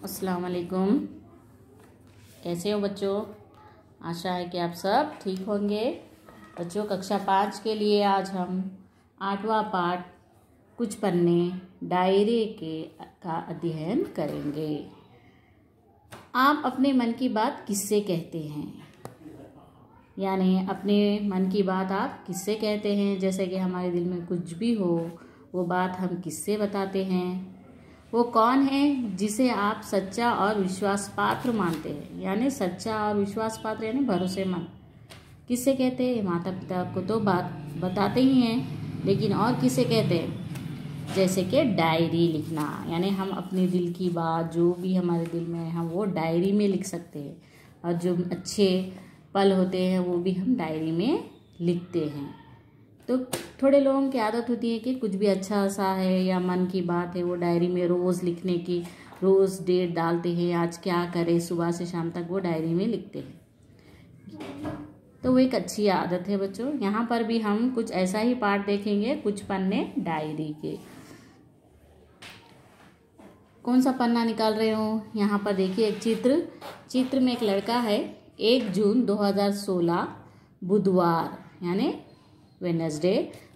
अस्सलाम वालेकुम। कैसे हो बच्चों? आशा है कि आप सब ठीक होंगे। बच्चों, कक्षा 5 के लिए आज हम 8वां पाठ कुछ पन्ने डायरी का अध्ययन करेंगे। आप अपने मन की बात किससे कहते हैं? यानी अपने मन की बात आप किससे कहते हैं? जैसे कि हमारे दिल में कुछ भी हो वो बात हम किससे बताते हैं? वो कौन है जिसे आप सच्चा और विश्वास पात्र मानते हैं? यानी सच्चा और विश्वास पात्र यानी भरोसेमंद किससे कहते हैं? माता पिता को तो बात बताते ही हैं, लेकिन और किसे कहते हैं? जैसे कि डायरी लिखना, यानी हम अपने दिल की बात जो भी हमारे दिल में है हम वो डायरी में लिख सकते हैं, और जो अच्छे पल होते हैं वो भी हम डायरी में लिखते हैं। तो थोड़े लोगों की आदत होती है कि कुछ भी अच्छा सा है या मन की बात है वो डायरी में रोज़ लिखने की, रोज़ डेट डालते हैं, आज क्या करें, सुबह से शाम तक वो डायरी में लिखते हैं। तो वो एक अच्छी आदत है बच्चों। यहाँ पर भी हम कुछ ऐसा ही पाठ देखेंगे, कुछ पन्ने डायरी के। कौन सा पन्ना निकाल रहे हो? यहाँ पर देखिए एक चित्र में एक लड़का है। 1 जून 2016 बुधवार यानी वेडनेसडे,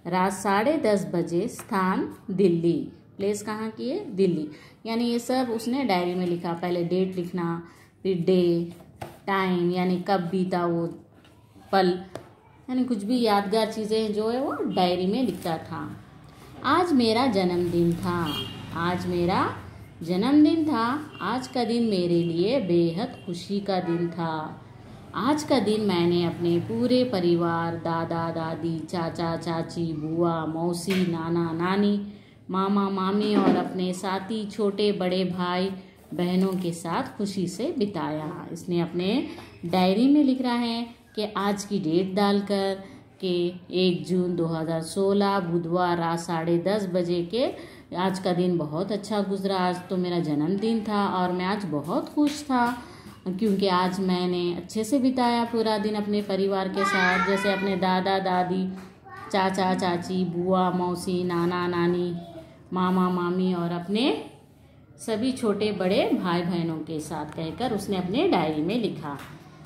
रात 10:30 बजे, स्थान दिल्ली। प्लेस कहाँ की है? दिल्ली। यानी ये सब उसने डायरी में लिखा। पहले डेट लिखना, फिर डे, टाइम यानी कब बीता वो पल, यानी कुछ भी यादगार चीज़ें जो है वो डायरी में लिखता था। आज मेरा जन्मदिन था। आज मेरा जन्मदिन था। आज का दिन मेरे लिए बेहद खुशी का दिन था। आज का दिन मैंने अपने पूरे परिवार, दादा दादी, चाचा चाची, बुआ मौसी, नाना नानी, मामा मामी और अपने साथी छोटे बड़े भाई बहनों के साथ खुशी से बिताया। इसने अपने डायरी में लिख रहा है कि आज की डेट डालकर कि 1 जून 2016 बुधवार रात 10:30 बजे के आज का दिन बहुत अच्छा गुजरा। आज तो मेरा जन्मदिन था और मैं आज बहुत खुश था क्योंकि आज मैंने अच्छे से बिताया पूरा दिन अपने परिवार के साथ, जैसे अपने दादा दादी, चाचा चाची, बुआ मौसी, नाना नानी, मामा मामी और अपने सभी छोटे बड़े भाई बहनों के साथ कहकर उसने अपने डायरी में लिखा।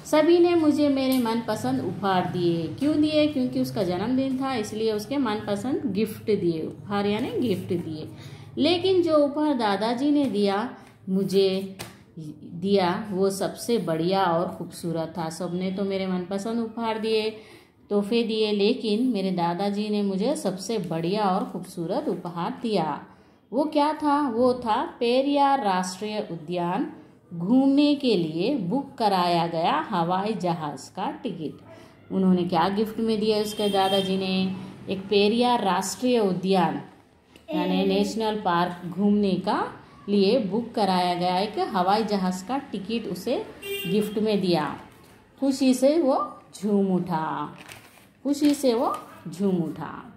सभी ने मुझे मेरे मनपसंद उपहार दिए। क्यों दिए? क्योंकि उसका जन्मदिन था, इसलिए उसके मनपसंद गिफ्ट दिए। उपहार यानी गिफ्ट दिए। लेकिन जो उपहार दादाजी ने मुझे दिया वो सबसे बढ़िया और खूबसूरत था। सबने तो मेरे मनपसंद उपहार दिए, तोहफे दिए, लेकिन मेरे दादाजी ने मुझे सबसे बढ़िया और खूबसूरत उपहार दिया। वो क्या था? वो था पेरियार राष्ट्रीय उद्यान घूमने के लिए बुक कराया गया हवाई जहाज का टिकट। उन्होंने क्या गिफ्ट में दिया उसके दादाजी ने? एक पेरियार राष्ट्रीय उद्यान यानी नेशनल पार्क घूमने का लिए बुक कराया गया एक हवाई जहाज का टिकट उसे गिफ्ट में दिया। खुशी से वो झूम उठा।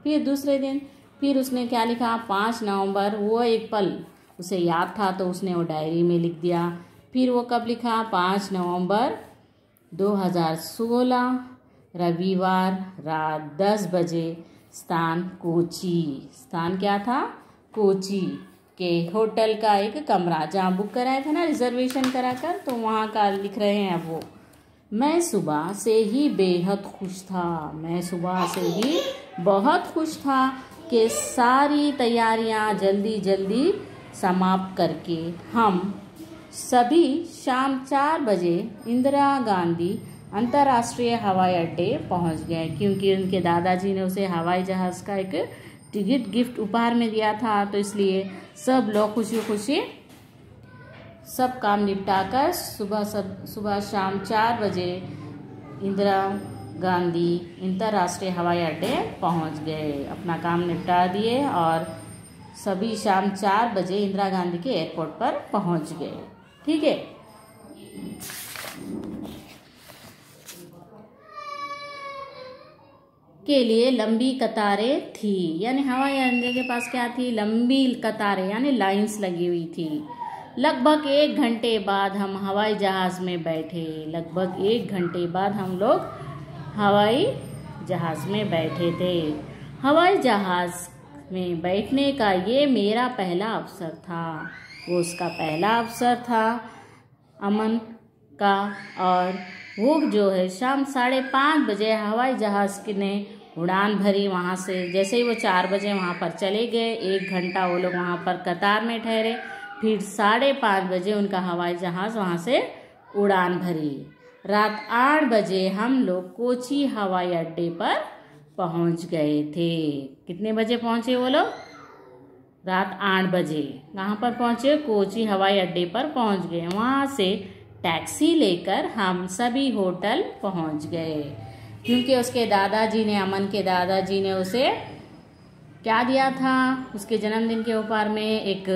फिर दूसरे दिन फिर उसने क्या लिखा? 5 नवंबर, वो एक पल उसे याद था तो उसने वो डायरी में लिख दिया। फिर वो कब लिखा? 5 नवंबर 2016 रविवार रात 10 बजे, स्थान कोची। स्थान क्या था? कोची के होटल का एक कमरा जहाँ बुक कराया था ना, रिजर्वेशन कराकर, तो वहाँ का लिख रहे हैं अब वो। मैं सुबह से ही बेहद खुश था। मैं सुबह से ही बहुत खुश था कि सारी तैयारियाँ जल्दी जल्दी समाप्त करके हम सभी शाम 4 बजे इंदिरा गांधी अंतर्राष्ट्रीय हवाई अड्डे पहुँच गए। क्योंकि उनके दादाजी ने उसे हवाई जहाज़ का एक टिकट गिफ्ट उपहार में दिया था, तो इसलिए सब लोग खुशी खुशी सब काम निपटाकर सुबह शाम 4 बजे इंदिरा गांधी अंतर्राष्ट्रीय हवाई अड्डे पहुंच गए। अपना काम निपटा दिए और सभी शाम 4 बजे इंदिरा गांधी के एयरपोर्ट पर पहुंच गए। ठीक है। के लिए लंबी कतारें थी। यानी हवाई अड्डे के पास क्या थी? लंबी कतारें यानी लाइंस लगी हुई थी। लगभग 1 घंटे बाद हम हवाई जहाज में बैठे। लगभग 1 घंटे बाद हम लोग हवाई जहाज में बैठे थे। हवाई जहाज में बैठने का ये मेरा पहला अवसर था। वो उसका पहला अवसर था अमन का। और वो जो है शाम 5:30 बजे हवाई जहाज़ ने उड़ान भरी वहाँ से। जैसे ही वो 4 बजे वहाँ पर चले गए, 1 घंटा वो लोग वहाँ पर कतार में ठहरे, फिर 5:30 बजे उनका हवाई जहाज़ वहाँ से उड़ान भरी। रात 8 बजे हम लोग कोची हवाई अड्डे पर पहुँच गए थे। कितने बजे पहुँचे वो लोग? रात 8 बजे। कहाँ पर पहुँचे? कोची हवाई अड्डे पर पहुँच गए। वहाँ से टैक्सी लेकर हम सभी होटल पहुँच गए, क्योंकि उसके दादाजी ने, अमन के दादाजी ने उसे क्या दिया था? उसके जन्मदिन के उपहार में एक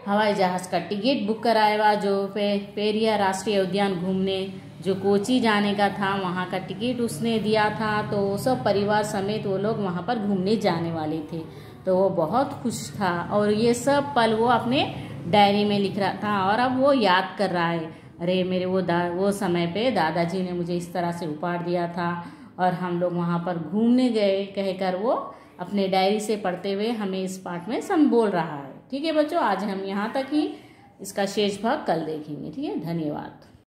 हवाई जहाज़ का टिकट बुक कराया हुआ, जो पेरिया राष्ट्रीय उद्यान घूमने जो कोची जाने का था, वहाँ का टिकट उसने दिया था। तो सब परिवार समेत वो लोग वहाँ पर घूमने जाने वाले थे। तो वो बहुत खुश था और ये सब पल वो अपने डायरी में लिख रहा था और अब वो याद कर रहा है, अरे मेरे वो समय पे दादाजी ने मुझे इस तरह से उपहार दिया था और हम लोग वहाँ पर घूमने गए, कहकर वो अपने डायरी से पढ़ते हुए हमें इस पाठ में बोल रहा है। ठीक है बच्चों, आज हम यहाँ तक ही, इसका शेष भाग कल देखेंगे। ठीक है, धन्यवाद।